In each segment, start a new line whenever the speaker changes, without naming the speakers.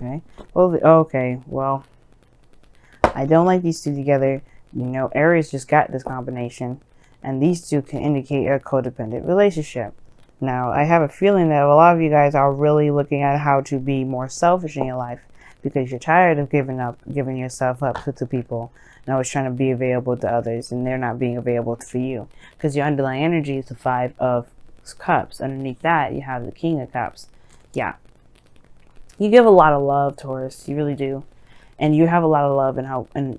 Okay. Well, okay. Well, I don't like these two together. You know, Aries just got this combination, and these two can indicate a codependent relationship. Now, I have a feeling that a lot of you guys are really looking at how to be more selfish in your life because you're tired of giving yourself up to people and always trying to be available to others, and they're not being available for you because your underlying energy is the Five of Cups. Underneath that, you have the King of Cups. Yeah. You give a lot of love, Taurus. You really do. And you have a lot of love and help, and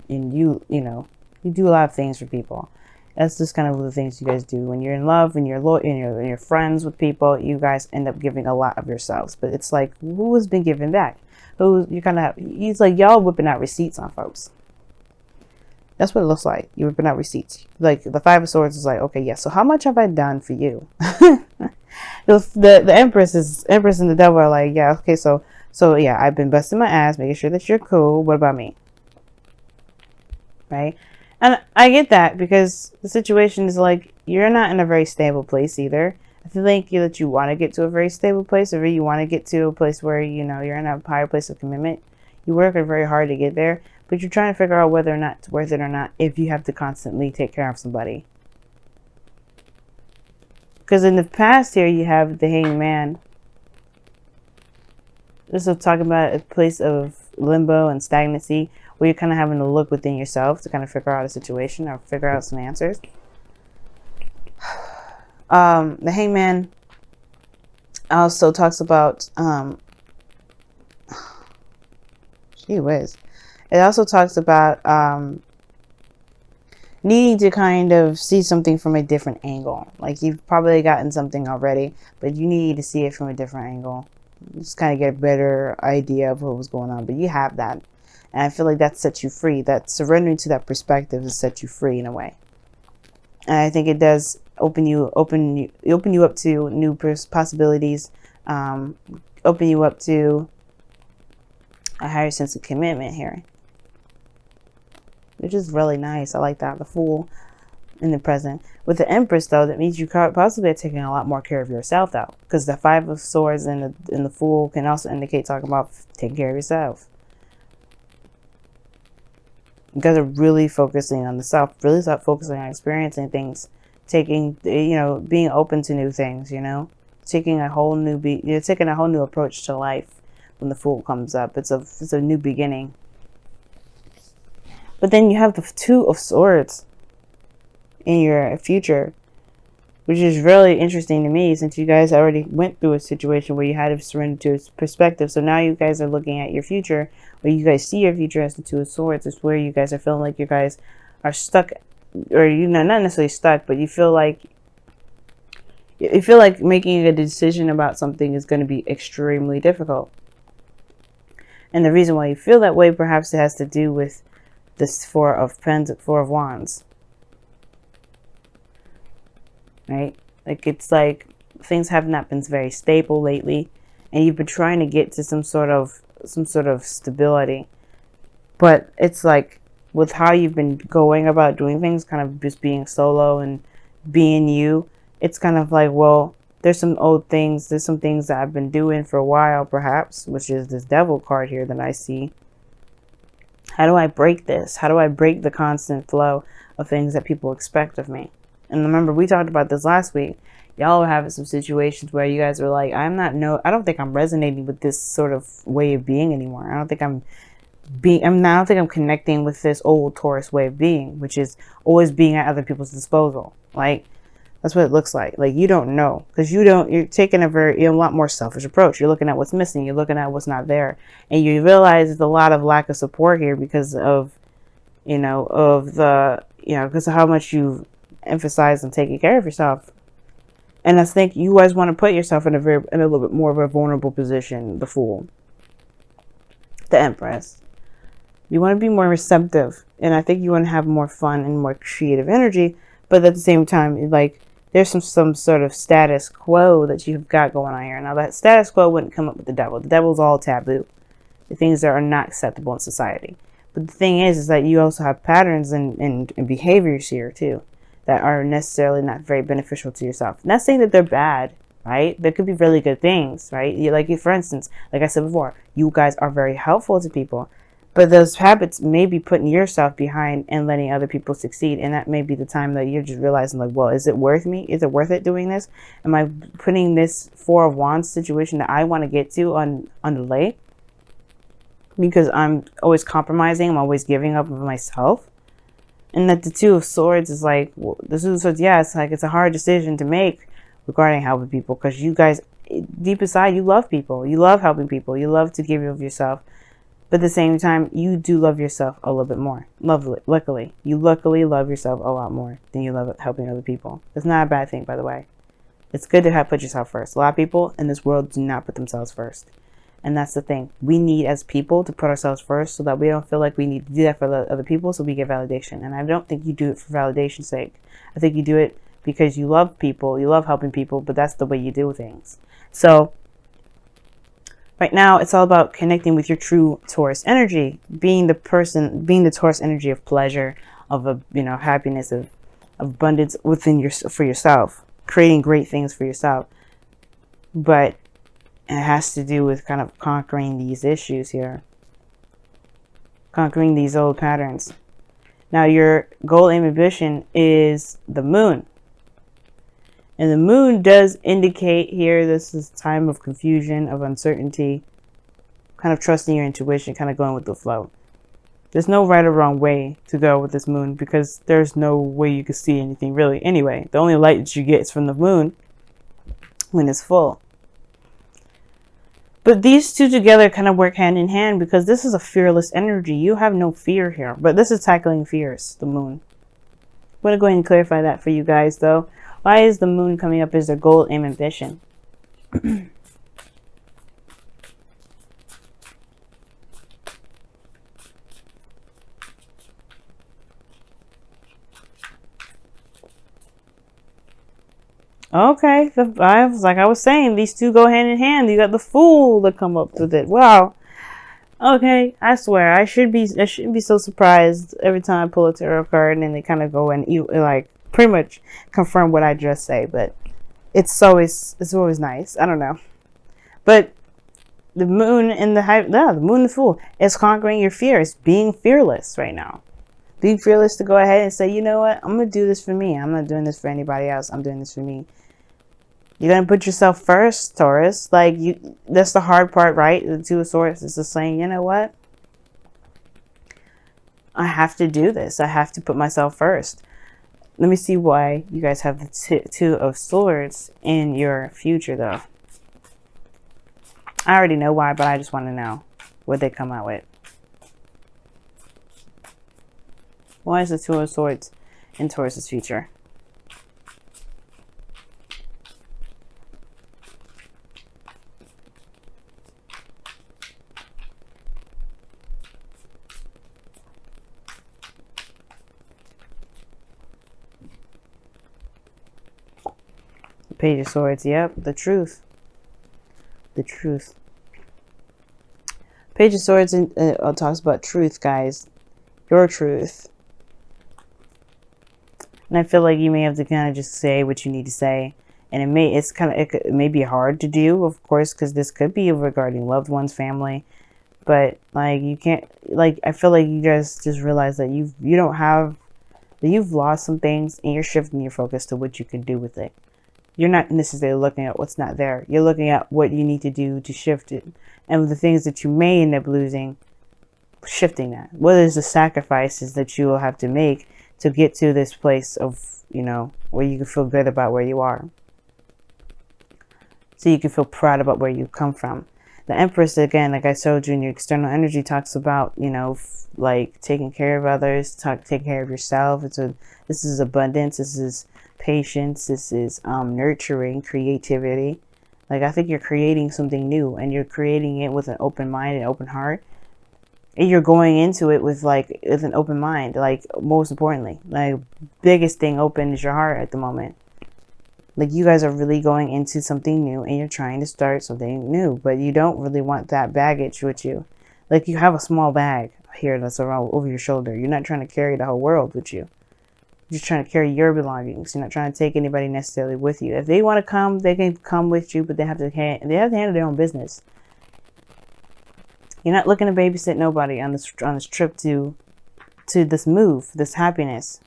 you know, you do a lot of things for people. That's just kind of the things you guys do. When you're in love and you're friends with people, you guys end up giving a lot of yourselves. But it's like, who has been giving back? Who you kind of it's like y'all whipping out receipts on folks. That's what it looks like. You're whipping out receipts. Like the Five of Swords is like, okay, yeah. So how much have I done for you? the Empress and the Devil are like, yeah, okay, so yeah, I've been busting my ass, making sure that you're cool. What about me? Right? And I get that because the situation is like, you're not in a very stable place either. I feel like that you want to get to a very stable place, or you want to get to a place where, you know, you're in a higher place of commitment. You work very hard to get there, but you're trying to figure out whether or not it's worth it or not if you have to constantly take care of somebody. Because in the past here, you have the Hanged Man. This is talking about a place of limbo and stagnancy where you're kind of having to look within yourself to kind of figure out a situation or figure out some answers. The Hanged Man also talks about, gee whiz. It also talks about needing to kind of see something from a different angle. Like you've probably gotten something already, but you need to see it from a different angle. Just kind of get a better idea of what was going on. But you have that. And I feel like that sets you free. That surrendering to that perspective has set you free in a way. And I think it does open you up to new possibilities, open you up to a higher sense of commitment here, which is really nice. I like that. The Fool in the present. With the Empress, though, that means you possibly are taking a lot more care of yourself, though, because the Five of Swords and the Fool can also indicate talking about taking care of yourself. You guys are really focusing on the self, really start focusing on experiencing things, taking, you know, being open to new things, you know, taking a whole new you're taking a whole new approach to life when the Fool comes up. It's a new beginning. But then you have the Two of Swords in your future, which is really interesting to me since you guys already went through a situation where you had to surrender to its perspective. So now you guys are looking at your future, where you guys see your future as the Two of Swords. It's where you guys are feeling like you guys are stuck, or, you know, not necessarily stuck, but you feel like making a decision about something is going to be extremely difficult. And the reason why you feel that way, perhaps it has to do with this Four of Wands. Right? Like, it's like things have not been very stable lately, and you've been trying to get to some sort of stability. But it's like, with how you've been going about doing things, kind of just being solo and being you, it's kind of like, well, there's some old things, there's some things that I've been doing for a while, perhaps, which is this Devil card here that I see. How do I break this? How do I break the constant flow of things that people expect of me? And remember, we talked about this last week. Y'all were having some situations where you guys were like, I don't think I'm resonating with this sort of way of being anymore. I don't think I'm connecting with this old Taurus way of being, which is always being at other people's disposal. Like, that's what it looks like. Like, you don't know, because you're taking a lot more selfish approach. You're looking at what's missing. You're looking at what's not there. And you realize there's a lot of lack of support here because of how much you emphasize on taking care of yourself. And I think you guys want to put yourself in a little bit more of a vulnerable position. The Fool, the Empress. You want to be more receptive, and I think you want to have more fun and more creative energy. But at the same time, like, there's some sort of status quo that you've got going on here. Now, that status quo wouldn't come up with the Devil. The Devil's all taboo. The things that are not acceptable in society. But the thing is that you also have patterns and behaviors here too that are necessarily not very beneficial to yourself. Not saying that they're bad. right? There could be really good things, right? Like, for instance, like I said before, you guys are very helpful to people, but those habits may be putting yourself behind and letting other people succeed. And that may be the time that you're just realizing, like, well, is it worth me? Is it worth it doing this? Am I putting this Four of Wands situation that I want to get to on delay? Because I'm always compromising. I'm always giving up of myself. And that the Two of Swords is like, well, the Two of Swords, yeah, it's like, it's a hard decision to make regarding helping people, because you guys, deep inside, you love people. You love helping people. You love to give of yourself. But at the same time, you do love yourself a little bit more. Luckily, you luckily love yourself a lot more than you love helping other people. It's not a bad thing, by the way. It's good to have put yourself first. A lot of people in this world do not put themselves first. And that's the thing. We need, as people, to put ourselves first so that we don't feel like we need to do that for other people so we get validation. And I don't think you do it for validation's sake. I think you do it because you love people, you love helping people, but that's the way you do things. So right now, it's all about connecting with your true Taurus energy, being the Taurus energy of pleasure, of happiness, of abundance within for yourself, creating great things for yourself. But it has to do with kind of conquering these issues here, conquering these old patterns. Now, your goal, aim, ambition is the Moon. And the Moon does indicate here this is a time of confusion, of uncertainty, kind of trusting your intuition, kind of going with the flow. There's no right or wrong way to go with this Moon, because there's no way you can see anything really. Anyway, the only light that you get is from the Moon when it's full. But these two together kind of work hand in hand, because this is a fearless energy. You have no fear here, but this is tackling fears, the Moon. I'm going to go ahead and clarify that for you guys, though. Why is the Moon coming up as their goal, aim, ambition? Okay, like I was saying, these two go hand in hand. You got the Fool to come up with it. Wow. Okay, I swear I shouldn't be so surprised every time I pull a tarot card and they kind of go and like pretty much confirm what I just say. But it's always nice. I don't know, but the Moon and the Moon and the Fool is conquering your fears, being fearless right now. Being fearless to go ahead and say, you know what, I'm gonna do this for me. I'm not doing this for anybody else. I'm doing this for me. You're going to put yourself first, Taurus. Like, that's the hard part, right? The Two of Swords is just saying, you know what? I have to do this. I have to put myself first. Let me see why you guys have the Two of Swords in your future, though. I already know why, but I just want to know what they come out with. Why is the Two of Swords in Taurus's future? Page of Swords, yep, the truth. The truth. Page of Swords talks about truth, guys. Your truth. And I feel like you may have to kind of just say what you need to say. And it may be hard to do, of course, because this could be regarding loved ones, family. But like, you can't, like, I feel like you guys just realize that you've lost some things, and you're shifting your focus to what you can do with it. You're not necessarily looking at what's not there. You're looking at what you need to do to shift it. And the things that you may end up losing, shifting that. What is the sacrifices that you will have to make to get to this place of, where you can feel good about where you are. So you can feel proud about where you come from. The Empress, again, like I showed you in your external energy, talks about, like taking care of others, taking care of yourself. This is abundance. This is patience. This is nurturing, creativity. Like, I think you're creating something new, and you're creating it with an open mind and open heart. And you're going into it with an open mind. Like, most importantly, like, biggest thing open is your heart at the moment. Like, you guys are really going into something new, and you're trying to start something new, but you don't really want that baggage with you. Like, you have a small bag here that's around over your shoulder. You're not trying to carry the whole world with you. You're just trying to carry your belongings. You're not trying to take anybody necessarily with you. If they want to come, they can come with you, but they have to handle their own business. You're not looking to babysit nobody on this trip to this move, this happiness.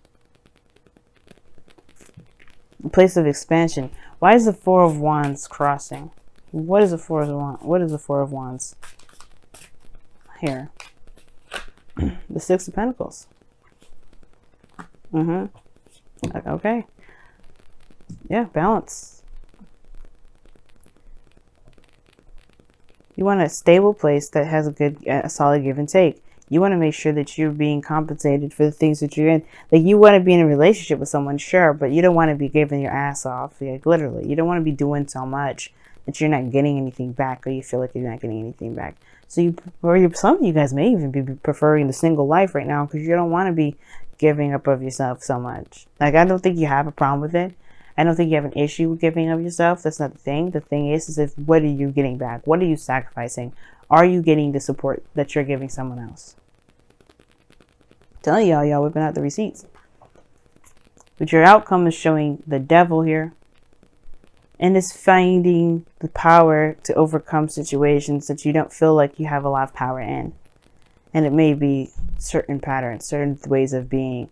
A place of expansion. Why is the Four of Wands crossing? What is the Four of Wands? What is the Four of Wands? Here. The Six of Pentacles. Okay. Yeah, balance. You want a stable place that has a solid give and take. You want to make sure that you're being compensated for the things that you're in. Like, you want to be in a relationship with someone, sure, but you don't want to be giving your ass off. Like, literally, you don't want to be doing so much that you're not getting anything back, or you feel like you're not getting anything back. So some of you guys may even be preferring the single life right now because you don't want to be giving up of yourself so much. Like, I don't think you have a problem with it. I don't think you have an issue with giving of yourself. That's not the thing. The thing is if what are you getting back? What are you sacrificing? Are you getting the support that you're giving someone else? I'm telling y'all whipping out the receipts. But your outcome is showing the devil here. And it's finding the power to overcome situations that you don't feel like you have a lot of power in. And it may be certain patterns, certain ways of being.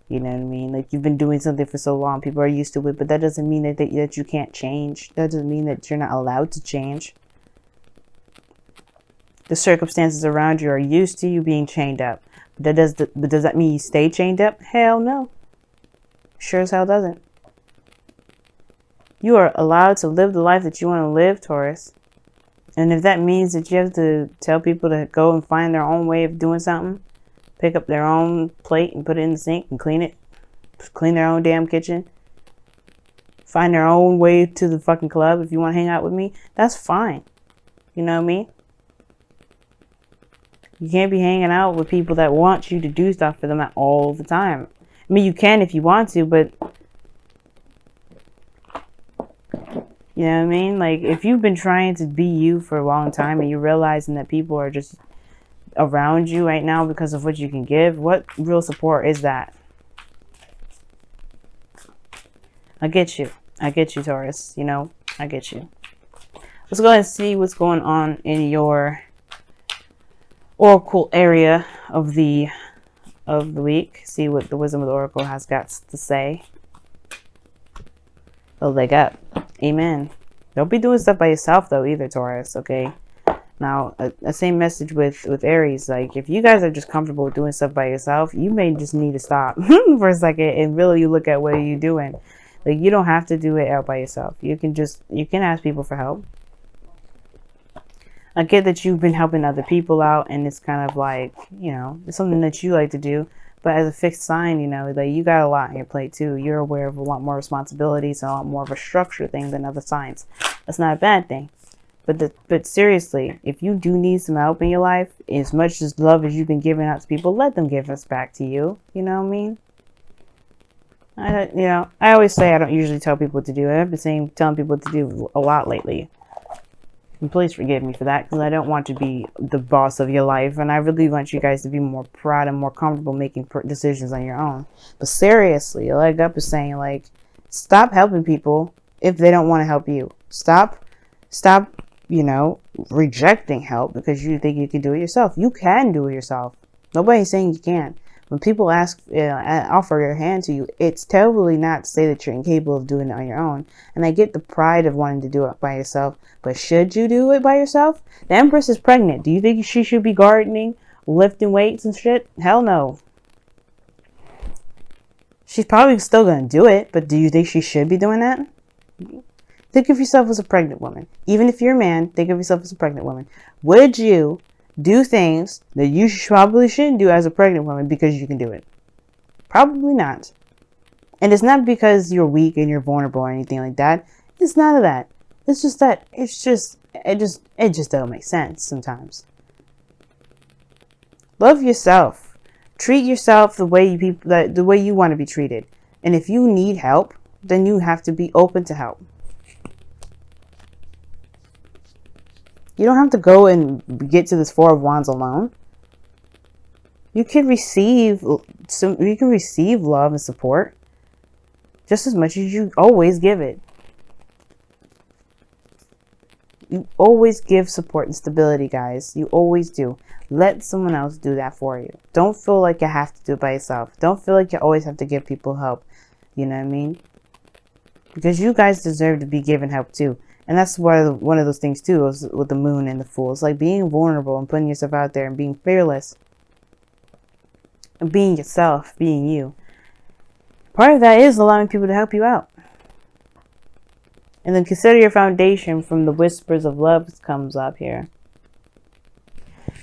You know what I mean? Like, you've been doing something for so long, people are used to it, but that doesn't mean that you can't change. That doesn't mean that you're not allowed to change. The circumstances around you are used to you being chained up. But does that mean you stay chained up? Hell no. Sure as hell doesn't. You are allowed to live the life that you want to live, Taurus. And if that means that you have to tell people to go and find their own way of doing something, pick up their own plate and put it in the sink and clean it, clean their own damn kitchen, find their own way to the fucking club if you want to hang out with me, that's fine. You know what I mean? You can't be hanging out with people that want you to do stuff for them all the time. I mean, you can if you want to, but you know what I mean? Like, if you've been trying to be you for a long time and you're realizing that people are just around you right now because of what you can give, what real support is that? I get you, Taurus. You know, I get you. Let's go ahead and see what's going on in your oracle area of the week. See what the wisdom of the oracle has got to say. Oh, they got. Amen. Don't be doing stuff by yourself though either, Taurus. Okay. Now, the same message with Aries. Like, if you guys are just comfortable with doing stuff by yourself, you may just need to stop for a second and really look at what you're doing. Like, you don't have to do it out by yourself. You can ask people for help. I get that you've been helping other people out, and it's kind of like, you know, it's something that you like to do. But as a fixed sign, you know, like, you got a lot on your plate too. You're aware of a lot more responsibilities and a lot more of a structured thing than other signs. That's not a bad thing. But seriously, if you do need some help in your life, as much as love as you've been giving out to people, let them give us back to you. You know what I mean? I always say I don't usually tell people what to do. I've been telling people what to do a lot lately. And please forgive me for that, because I don't want to be the boss of your life. And I really want you guys to be more proud and more comfortable making decisions on your own. But seriously, a leg up is saying, like, stop helping people if they don't want to help you. Stop, you know, rejecting help because you think you can do it yourself. You can do it yourself. Nobody's saying you can't. When people offer your hand to you, it's totally not to say that you're incapable of doing it on your own. And I get the pride of wanting to do it by yourself, but should you do it by yourself? The Empress is pregnant. Do you think she should be gardening, lifting weights and shit? Hell no. She's probably still going to do it, but do you think she should be doing that? Think of yourself as a pregnant woman. Even if you're a man, think of yourself as a pregnant woman. Would you do things that you probably shouldn't do as a pregnant woman because you can do it? Probably not. And it's not because you're weak and you're vulnerable or anything like that. It's none of that. It's just that it just don't make sense sometimes. Love yourself. Treat yourself the way you want to be treated. And if you need help, then you have to be open to help. You don't have to go and get to this Four of Wands alone. You can receive love and support just as much as you always give it. You always give support and stability, guys. You always do. Let someone else do that for you. Don't feel like you have to do it by yourself. Don't feel like you always have to give people help. You know what I mean? Because you guys deserve to be given help too. And that's one of those things too, is with the moon and the fool. It's like being vulnerable and putting yourself out there and being fearless. And being yourself, being you. Part of that is allowing people to help you out. And then consider your foundation from the whispers of love comes up here.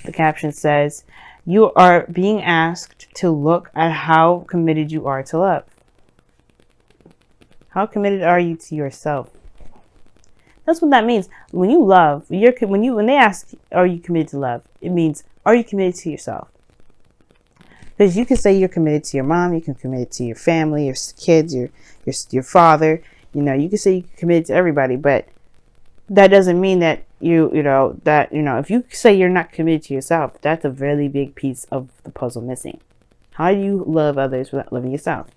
The caption says, you are being asked to look at how committed you are to love. How committed are you to yourself? That's what that means. When you love, when they ask, are you committed to love? It means, are you committed to yourself? Because you can say you're committed to your mom, you can commit to your family, your kids, your father. You know, you can say you're committed to everybody, but that doesn't mean that if you say you're not committed to yourself, that's a really big piece of the puzzle missing. How do you love others without loving yourself?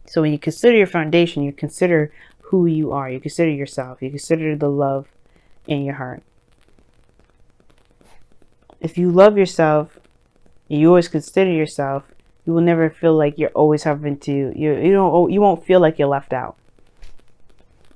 So when you consider your foundation, you consider who you are. You consider yourself. You consider the love in your heart. If you love yourself, and you always consider yourself, you will never feel like you're always having to. You won't feel like you're left out.